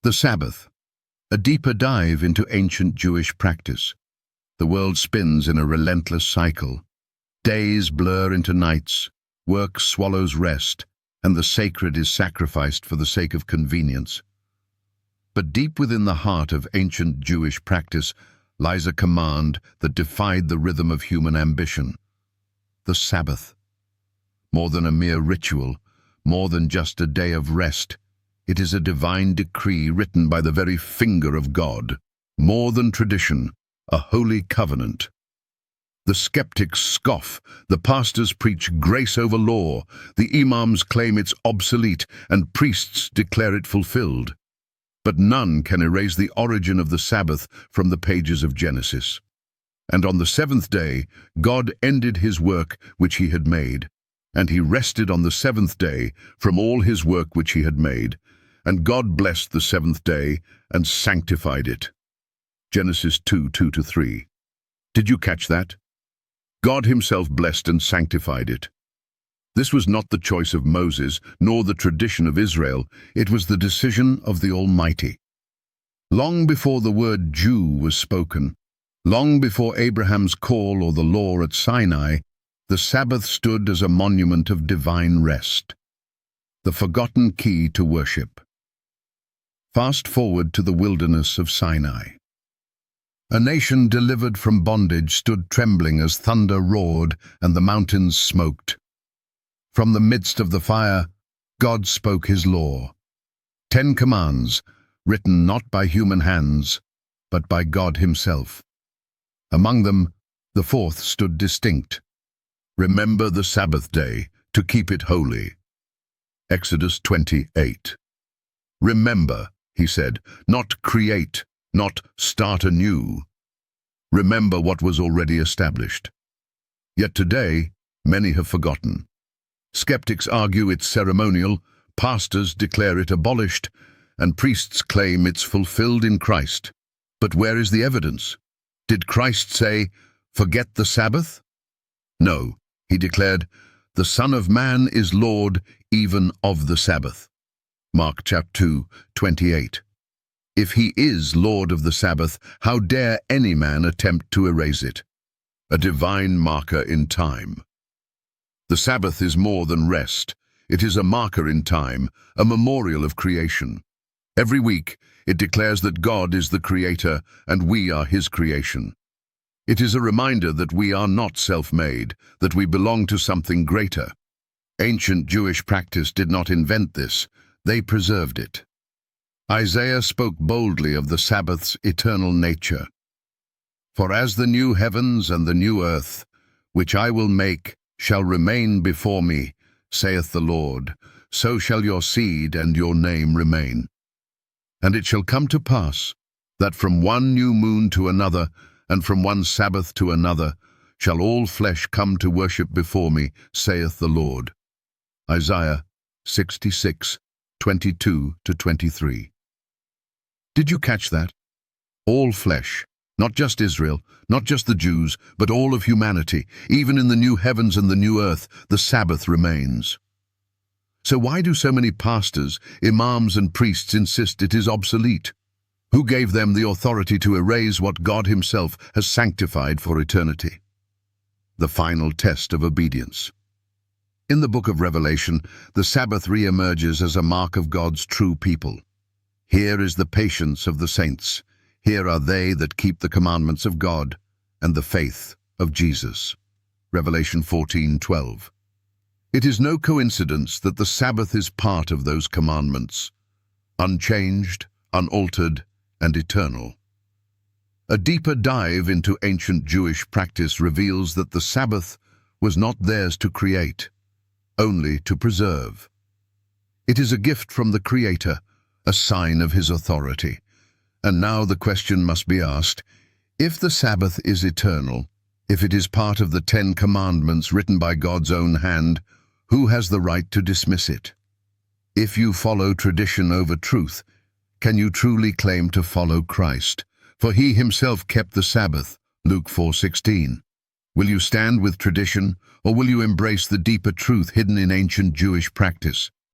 The Sabbath, a deeper dive into ancient Jewish practice. The world spins in a relentless cycle. Days blur into nights, work swallows rest, and the sacred is sacrificed for the sake of convenience. But deep within the heart of ancient Jewish practice lies a command that defied the rhythm of human ambition. The Sabbath. More than a mere ritual, more than just a day of rest, it is a divine decree written by the very finger of God. More than tradition, a holy covenant. The skeptics scoff, the pastors preach grace over law, the imams claim it's obsolete, and priests declare it fulfilled. But none can erase the origin of the Sabbath from the pages of Genesis. And on the seventh day, God ended his work which he had made, and he rested on the seventh day from all his work which he had made. And God blessed the seventh day and sanctified it. Genesis 2:2-3. Did you catch that? God himself blessed and sanctified it. This was not the choice of Moses, nor the tradition of Israel. It was the decision of the Almighty. Long before the word Jew was spoken, long before Abraham's call or the law at Sinai, the Sabbath stood as a monument of divine rest, the forgotten key to worship. Fast forward to the wilderness of Sinai. A nation delivered from bondage stood trembling as thunder roared and the mountains smoked. From the midst of the fire, God spoke his law. 10 commands, written not by human hands, but by God himself. Among them, the fourth stood distinct. Remember the Sabbath day, to keep it holy. Exodus 28. Remember, he said, not create, not start anew. Remember what was already established. Yet today, many have forgotten. Skeptics argue it's ceremonial, pastors declare it abolished, and priests claim it's fulfilled in Christ. But where is the evidence? Did Christ say, "Forget the Sabbath"? No, he declared, "The Son of Man is Lord even of the Sabbath." Mark chapter 2:28. If he is Lord of the Sabbath, how dare any man attempt to erase it? A divine marker in time. The Sabbath is more than rest. It is a marker in time, a memorial of creation. Every week, it declares that God is the Creator and we are his creation. It is a reminder that we are not self-made, that we belong to something greater. Ancient Jewish practice did not invent this. They preserved it. Isaiah spoke boldly of the Sabbath's eternal nature. For as the new heavens and the new earth, which I will make, shall remain before me, saith the Lord, so shall your seed and your name remain. And it shall come to pass, that from one new moon to another, and from one Sabbath to another, shall all flesh come to worship before me, saith the Lord. Isaiah 66:22-23. Did you catch that? All flesh, not just Israel, not just the Jews, but all of humanity. Even in the new heavens and the new earth, the Sabbath remains. So why do so many pastors, imams and priests insist it is obsolete? Who gave them the authority to erase what God himself has sanctified for eternity? The final test of obedience. In the book of Revelation, the Sabbath re-emerges as a mark of God's true people. Here is the patience of the saints. Here are they that keep the commandments of God and the faith of Jesus. Revelation 14:12. It is no coincidence that the Sabbath is part of those commandments, unchanged, unaltered, and eternal. A deeper dive into ancient Jewish practice reveals that the Sabbath was not theirs to create, only to preserve. It is a gift from the Creator, a sign of his authority. And now the question must be asked, if the Sabbath is eternal, if it is part of the 10 Commandments written by God's own hand, who has the right to dismiss it? If you follow tradition over truth, can you truly claim to follow Christ? For he himself kept the Sabbath, Luke 4:16. Will you stand with tradition, or will you embrace the deeper truth hidden in ancient Jewish practice?